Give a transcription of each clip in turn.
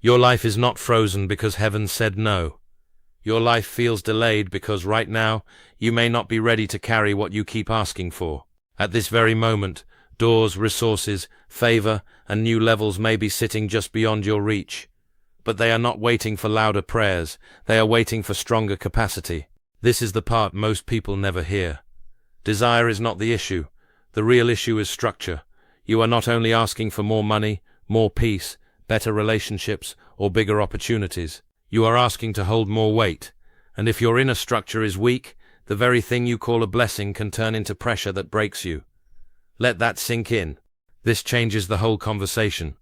Your life is not frozen because heaven said no. Your life feels delayed because right now you may not be ready to carry what you keep asking for. At this very moment, doors, resources, favor, and new levels may be sitting just beyond your reach. But they are not waiting for louder prayers, they are waiting for stronger capacity. This is the part most people never hear. Desire is not the issue. The real issue is structure. You are not only asking for more money, more peace, better relationships, or bigger opportunities. You are asking to hold more weight. And if your inner structure is weak, the very thing you call a blessing can turn into pressure that breaks you. Let that sink in. This changes the whole conversation.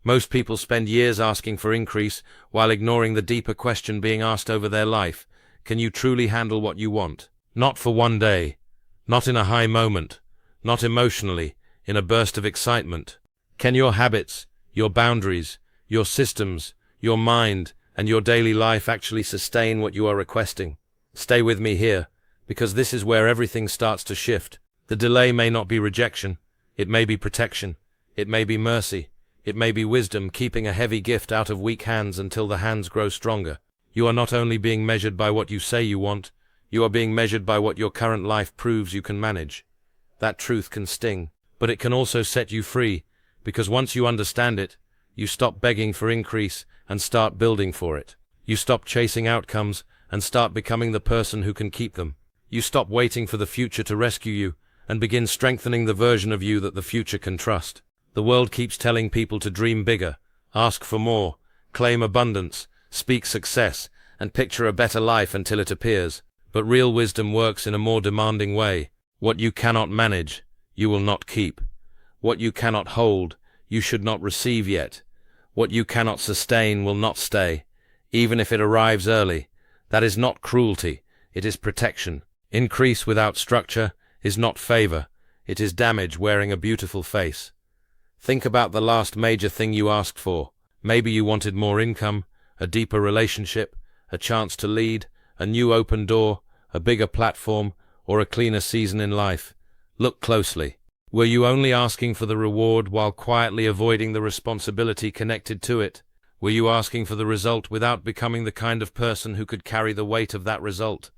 Most people spend years asking for increase while ignoring the deeper question being asked over their life. Can you truly handle what you want? Not for one day. Not in a high moment. Not emotionally, in a burst of excitement. Can your habits, your boundaries, your systems, your mind, and your daily life actually sustain what you are requesting? Stay with me here, because this is where everything starts to shift. The delay may not be rejection. It may be protection. It may be mercy. It may be wisdom keeping a heavy gift out of weak hands until the hands grow stronger. You are not only being measured by what you say you want, you are being measured by what your current life proves you can manage. That truth can sting, but it can also set you free, because once you understand it, you stop begging for increase and start building for it. You stop chasing outcomes and start becoming the person who can keep them. You stop waiting for the future to rescue you and begin strengthening the version of you that the future can trust. The world keeps telling people to dream bigger, ask for more, claim abundance, speak success, and picture a better life until it appears. But real wisdom works in a more demanding way. What you cannot manage, you will not keep. What you cannot hold, you should not receive yet. What you cannot sustain will not stay, even if it arrives early. That is not cruelty, it is protection. Increase without structure is not favor, it is damage wearing a beautiful face. Think about the last major thing you asked for. Maybe you wanted more income, a deeper relationship, a chance to lead, a new open door, a bigger platform, or a cleaner season in life. Look closely. Were you only asking for the reward while quietly avoiding the responsibility connected to it? Were you asking for the result without becoming the kind of person who could carry the weight of that result?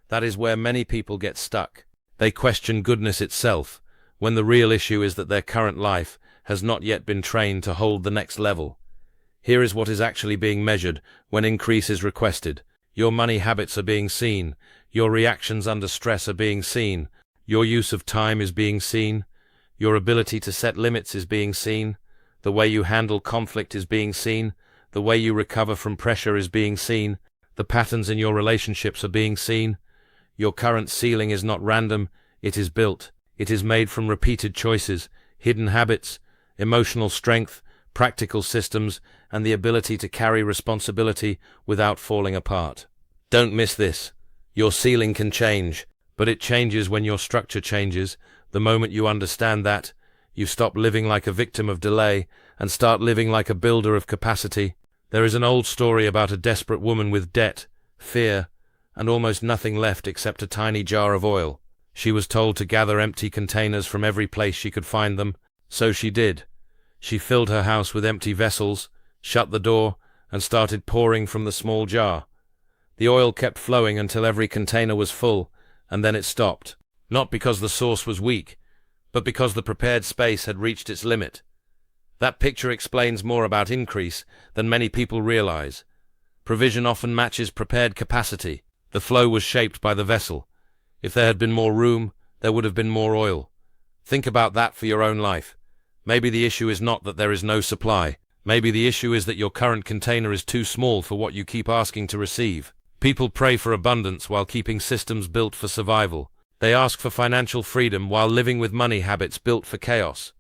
That is where many people get stuck. They question goodness itself, when the real issue is that their current life has not yet been trained to hold the next level. Here is what is actually being measured when increase is requested. Your money habits are being seen. Your reactions under stress are being seen. Your use of time is being seen. Your ability to set limits is being seen. The way you handle conflict is being seen. The way you recover from pressure is being seen. The patterns in your relationships are being seen. Your current ceiling is not random, it is built. It is made from repeated choices, hidden habits, emotional strength, practical systems, and the ability to carry responsibility without falling apart. Don't miss this. Your ceiling can change, but it changes when your structure changes. The moment you understand that, you stop living like a victim of delay and start living like a builder of capacity. There is an old story about a desperate woman with debt, fear, and almost nothing left except a tiny jar of oil. She was told to gather empty containers from every place she could find them. So she did. She filled her house with empty vessels, shut the door, and started pouring from the small jar. The oil kept flowing until every container was full, and then it stopped. Not because the source was weak, but because the prepared space had reached its limit. That picture explains more about increase than many people realize. Provision often matches prepared capacity. The flow was shaped by the vessel. If there had been more room, there would have been more oil. Think about that for your own life. Maybe the issue is not that there is no supply. Maybe the issue is that your current container is too small for what you keep asking to receive. People pray for abundance while keeping systems built for survival. They ask for financial freedom while living with money habits built for chaos.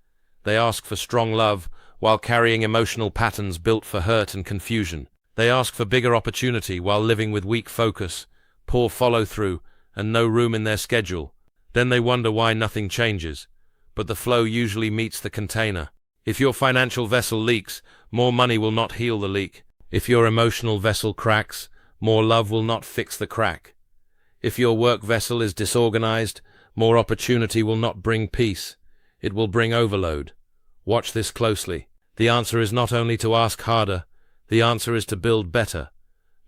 They ask for strong love while carrying emotional patterns built for hurt and confusion. They ask for bigger opportunity while living with weak focus, poor follow-through, and no room in their schedule. Then they wonder why nothing changes. But the flow usually meets the container. If your financial vessel leaks, more money will not heal the leak. If your emotional vessel cracks, more love will not fix the crack. If your work vessel is disorganized, more opportunity will not bring peace. It will bring overload. Watch this closely. The answer is not only to ask harder, The answer is to build better.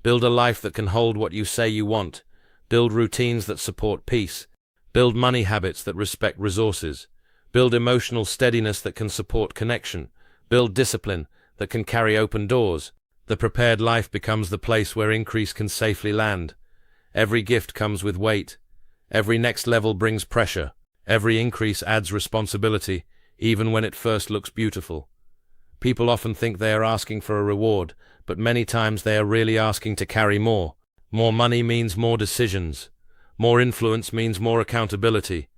Build a life that can hold what you say you want. Build routines that support peace. Build money habits that respect resources. Build emotional steadiness that can support connection. Build discipline that can carry open doors. The prepared life becomes the place where increase can safely land. Every gift comes with weight. Every next level brings pressure. Every increase adds responsibility, even when it first looks beautiful. People often think they are asking for a reward, but many times they are really asking to carry more. More money means more decisions. More influence means more accountability.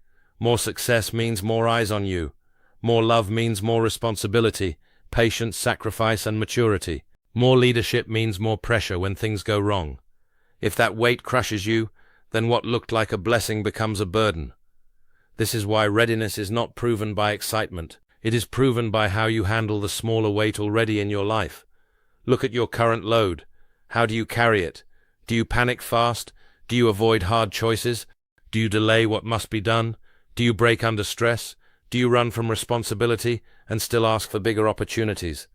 More success means more eyes on you. More love means more responsibility, patience, sacrifice, and maturity. More leadership means more pressure when things go wrong. If that weight crushes you, then what looked like a blessing becomes a burden. This is why readiness is not proven by excitement. It is proven by how you handle the smaller weight already in your life. Look at your current load. How do you carry it? Do you panic fast? Do you avoid hard choices? Do you delay what must be done? Do you break under stress? Do you run from responsibility and still ask for bigger opportunities?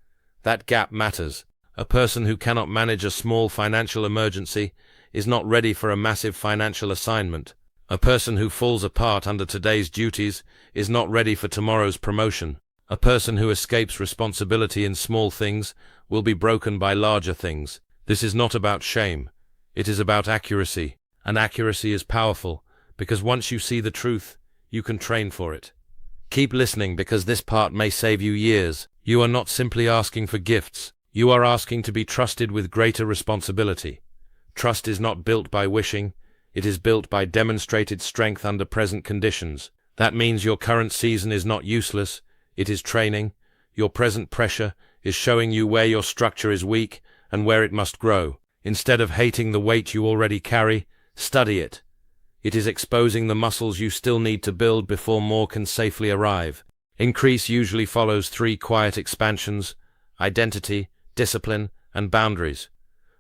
That gap matters. A person who cannot manage a small financial emergency is not ready for a massive financial assignment. A person who falls apart under today's duties is not ready for tomorrow's promotion. A person who escapes responsibility in small things will be broken by larger things. This is not about shame. It is about accuracy. And accuracy is powerful, because once you see the truth, you can train for it. Keep listening, because this part may save you years. You are not simply asking for gifts. You are asking to be trusted with greater responsibility. Trust is not built by wishing. It is built by demonstrated strength under present conditions. That means your current season is not useless. It is training. Your present pressure is showing you where your structure is weak and where it must grow. Instead of hating the weight you already carry, study it. It is exposing the muscles you still need to build before more can safely arrive. Increase usually follows 3 quiet expansions: identity, discipline, and boundaries.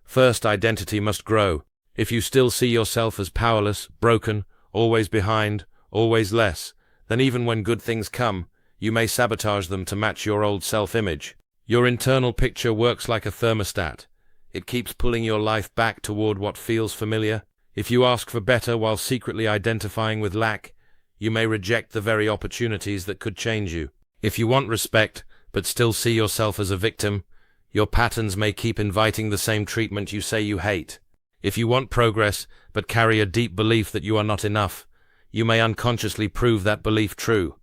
First, identity must grow. If you still see yourself as powerless, broken, always behind, always less, then even when good things come, you may sabotage them to match your old self-image. Your internal picture works like a thermostat. It keeps pulling your life back toward what feels familiar. If you ask for better while secretly identifying with lack, you may reject the very opportunities that could change you. If you want respect, but still see yourself as a victim, your patterns may keep inviting the same treatment you say you hate. If you want progress, but carry a deep belief that you are not enough, you may unconsciously prove that belief true.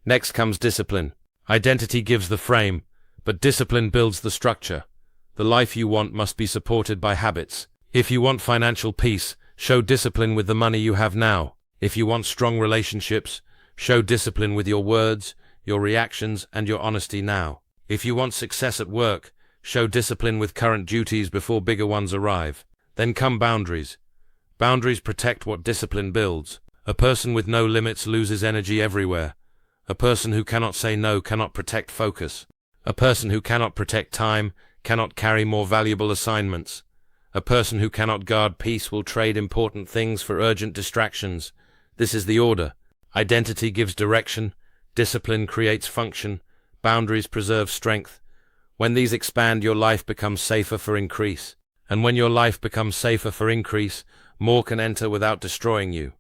Next comes discipline. Identity gives the frame, but discipline builds the structure. The life you want must be supported by habits. If you want financial peace, show discipline with the money you have now. If you want strong relationships, show discipline with your words, your reactions, and your honesty now. If you want success at work, show discipline with current duties before bigger ones arrive. Then come boundaries. Boundaries protect what discipline builds. A person with no limits loses energy everywhere. A person who cannot say no cannot protect focus. A person who cannot protect time cannot carry more valuable assignments. A person who cannot guard peace will trade important things for urgent distractions. This is the order. Identity gives direction. Discipline creates function. Boundaries preserve strength. When these expand, your life becomes safer for increase. And when your life becomes safer for increase, more can enter without destroying you.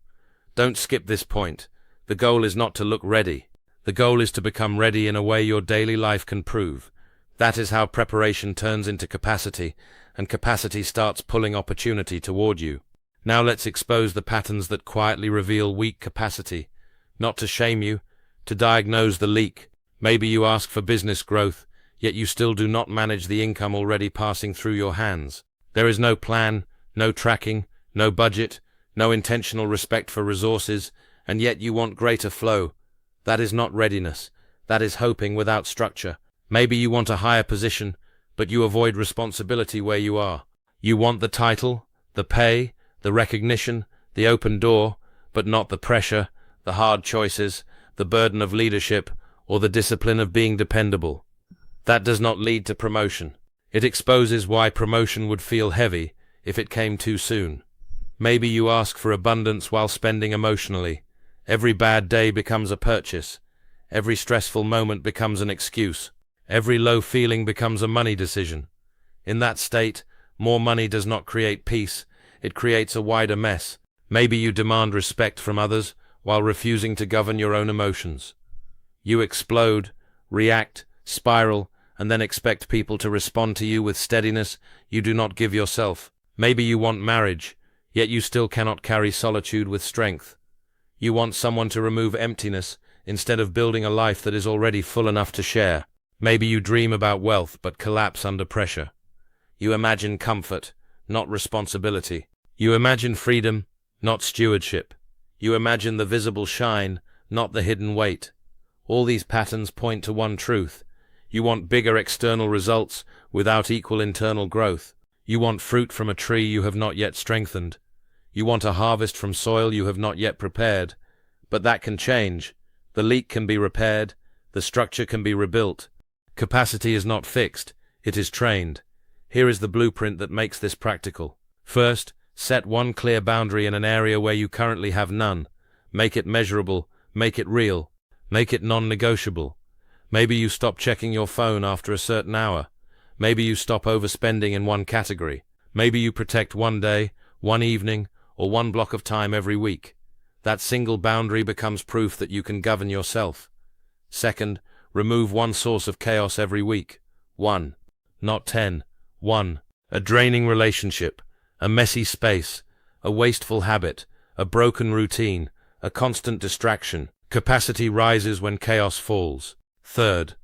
Don't skip this point. The goal is not to look ready. The goal is to become ready in a way your daily life can prove. That is how preparation turns into capacity, and capacity starts pulling opportunity toward you. Now let's expose the patterns that quietly reveal weak capacity. Not to shame you, to diagnose the leak. Maybe you ask for business growth, yet you still do not manage the income already passing through your hands. There is no plan, no tracking, no budget, no intentional respect for resources, and yet you want greater flow. That is not readiness. That is hoping without structure. Maybe you want a higher position, but you avoid responsibility where you are. You want the title, the pay, the recognition, the open door, but not the pressure, the hard choices, the burden of leadership, or the discipline of being dependable. That does not lead to promotion. It exposes why promotion would feel heavy if it came too soon. Maybe you ask for abundance while spending emotionally. Every bad day becomes a purchase. Every stressful moment becomes an excuse. Every low feeling becomes a money decision. In that state, more money does not create peace, it creates a wider mess. Maybe you demand respect from others while refusing to govern your own emotions. You explode, react, spiral, and then expect people to respond to you with steadiness you do not give yourself. Maybe you want marriage, yet you still cannot carry solitude with strength. You want someone to remove emptiness instead of building a life that is already full enough to share. Maybe you dream about wealth but collapse under pressure. You imagine comfort, not responsibility. You imagine freedom, not stewardship. You imagine the visible shine, not the hidden weight. All these patterns point to one truth. You want bigger external results without equal internal growth. You want fruit from a tree you have not yet strengthened. You want a harvest from soil you have not yet prepared. But that can change. The leak can be repaired. The structure can be rebuilt. Capacity is not fixed. It is trained. Here is the blueprint that makes this practical. First, set one clear boundary in an area where you currently have none. Make it measurable. Make it real. Make it non-negotiable. Maybe you stop checking your phone after a certain hour. Maybe you stop overspending in one category. Maybe you protect one day, one evening, or one block of time every week. That single boundary becomes proof that you can govern yourself. Second, remove one source of chaos every week. 1. Not 10. 1. A draining relationship, a messy space, a wasteful habit, a broken routine, a constant distraction. Capacity rises when chaos falls. Third,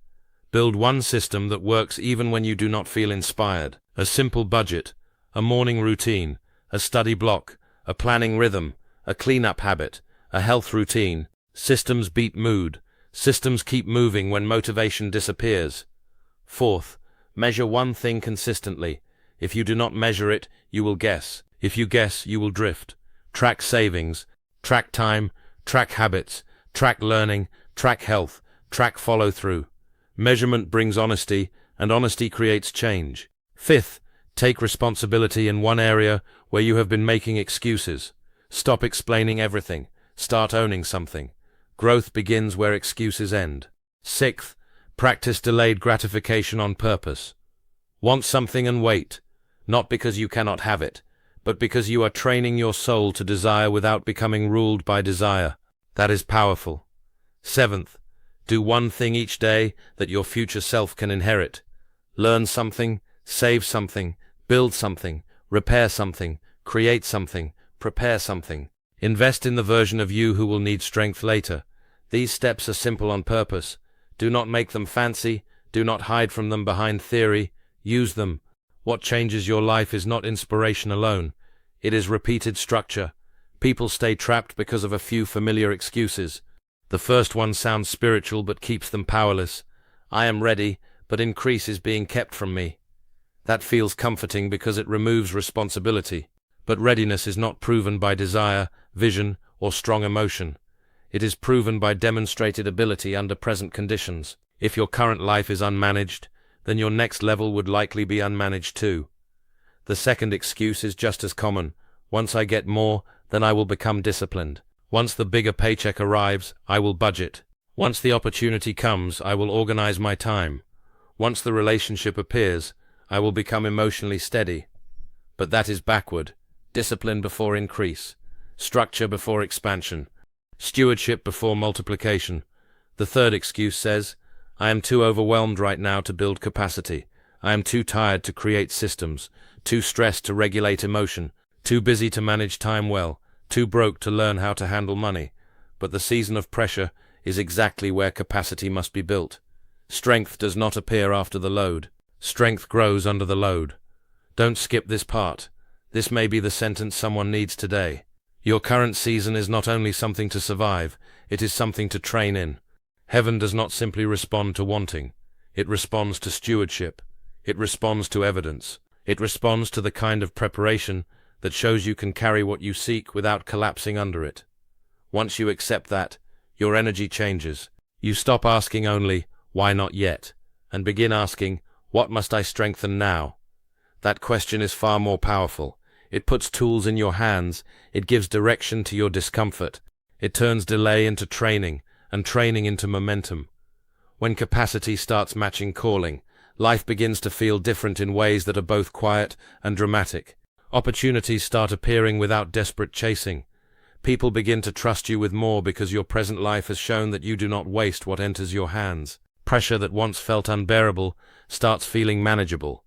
build one system that works even when you do not feel inspired. A simple budget, a morning routine, a study block, a planning rhythm, a cleanup habit, a health routine. Systems beat mood. Systems keep moving when motivation disappears. Fourth, measure one thing consistently. If you do not measure it, you will guess. If you guess, you will drift. Track savings, track time, track habits, track learning, track health, track follow-through. Measurement brings honesty, and honesty creates change. Fifth, take responsibility in one area where you have been making excuses. Stop explaining everything. Start owning something. Growth begins where excuses end. Sixth, practice delayed gratification on purpose. Want something and wait, not because you cannot have it, but because you are training your soul to desire without becoming ruled by desire. That is powerful. Seventh, do one thing each day that your future self can inherit. Learn something, save something, build something, repair something, create something, prepare something. Invest in the version of you who will need strength later. These steps are simple on purpose. Do not make them fancy. Do not hide from them behind theory. Use them. What changes your life is not inspiration alone. It is repeated structure. People stay trapped because of a few familiar excuses. The first one sounds spiritual but keeps them powerless. I am ready, but increase is being kept from me. That feels comforting because it removes responsibility. But readiness is not proven by desire, vision, or strong emotion. It is proven by demonstrated ability under present conditions. If your current life is unmanaged, then your next level would likely be unmanaged too. The second excuse is just as common. Once I get more, then I will become disciplined. Once the bigger paycheck arrives, I will budget. Once the opportunity comes, I will organize my time. Once the relationship appears, I will become emotionally steady. But that is backward. Discipline before increase. Structure before expansion. Stewardship before multiplication. The third excuse says, I am too overwhelmed right now to build capacity. I am too tired to create systems, too stressed to regulate emotion, too busy to manage time well, too broke to learn how to handle money. But the season of pressure is exactly where capacity must be built. Strength does not appear after the load. Strength grows under the load. Don't skip this part. This may be the sentence someone needs today. Your current season is not only something to survive, it is something to train in. Heaven does not simply respond to wanting. It responds to stewardship. It responds to evidence. It responds to the kind of preparation that shows you can carry what you seek without collapsing under it. Once you accept that, your energy changes. You stop asking only, why not yet? And begin asking, what must I strengthen now? That question is far more powerful. It puts tools in your hands. It gives direction to your discomfort. It turns delay into training, and training into momentum. When capacity starts matching calling, life begins to feel different in ways that are both quiet and dramatic. Opportunities start appearing without desperate chasing. People begin to trust you with more because your present life has shown that you do not waste what enters your hands. Pressure that once felt unbearable starts feeling manageable.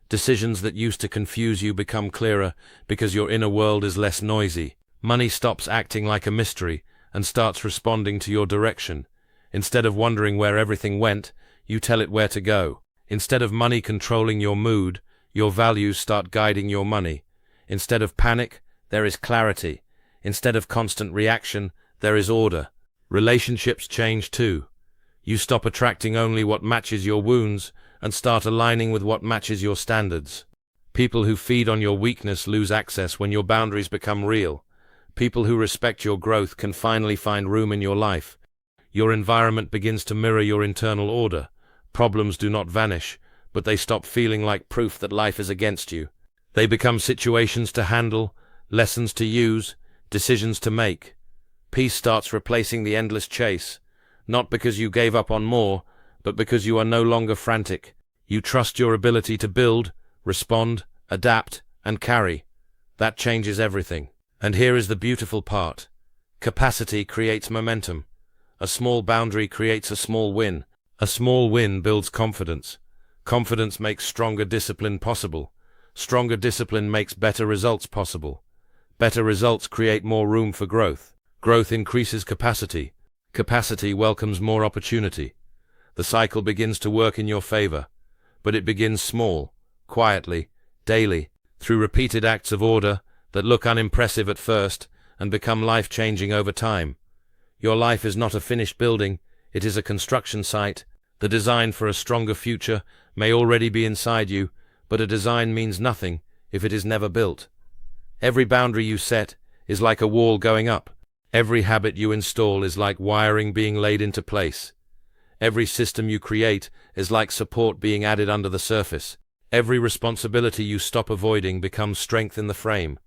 Decisions that used to confuse you become clearer because your inner world is less noisy. Money stops acting like a mystery and starts responding to your direction. Instead of wondering where everything went, you tell it where to go. Instead of money controlling your mood, your values start guiding your money. Instead of panic, there is clarity. Instead of constant reaction, there is order. Relationships change too. You stop attracting only what matches your wounds and start aligning with what matches your standards. People who feed on your weakness lose access when your boundaries become real. People who respect your growth can finally find room in your life. Your environment begins to mirror your internal order. Problems do not vanish, but they stop feeling like proof that life is against you. They become situations to handle, lessons to use, decisions to make. Peace starts replacing the endless chase, not because you gave up on more, but because you are no longer frantic. You trust your ability to build, respond, adapt, and carry. That changes everything. And here is the beautiful part. Capacity creates momentum. A small boundary creates a small win. A small win builds confidence. Confidence makes stronger discipline possible. Stronger discipline makes better results possible. Better results create more room for growth. Growth increases capacity. Capacity welcomes more opportunity. The cycle begins to work in your favor, but it begins small, quietly, daily, through repeated acts of order that look unimpressive at first and become life-changing over time. Your life is not a finished building, it is a construction site. The design for a stronger future may already be inside you, but a design means nothing if it is never built. Every boundary you set is like a wall going up. Every habit you install is like wiring being laid into place. Every system you create is like support being added under the surface. Every responsibility you stop avoiding becomes strength in the frame.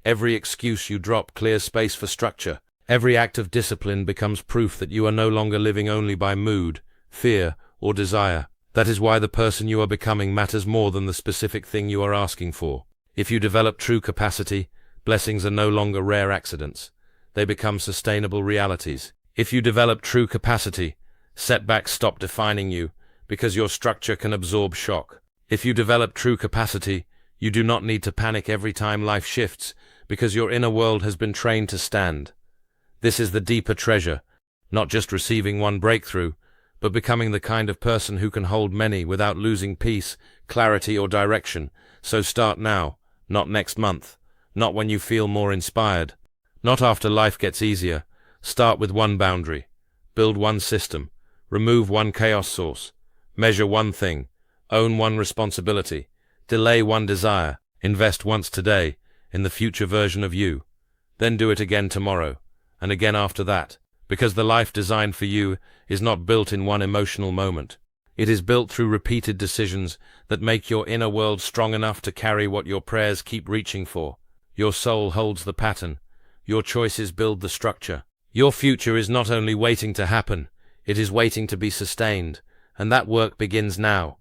Every excuse you drop clears space for structure. Every act of discipline becomes proof that you are no longer living only by mood, fear, or desire. That is why the person you are becoming matters more than the specific thing you are asking for. If you develop true capacity, blessings are no longer rare accidents. They become sustainable realities. If you develop true capacity, setbacks stop defining you because your structure can absorb shock. If you develop true capacity, you do not need to panic every time life shifts because your inner world has been trained to stand. This is the deeper treasure, not just receiving one breakthrough, but becoming the kind of person who can hold many without losing peace, clarity, or direction. So start now, not next month, not when you feel more inspired, not after life gets easier. Start with one boundary, build one system, remove one chaos source, measure one thing, own one responsibility, delay one desire, invest once today in the future version of you, then do it again tomorrow, and again after that, because the life designed for you is not built in one emotional moment. It is built through repeated decisions that make your inner world strong enough to carry what your prayers keep reaching for. Your soul holds the pattern. Your choices build the structure. Your future is not only waiting to happen, it is waiting to be sustained, and that work begins now.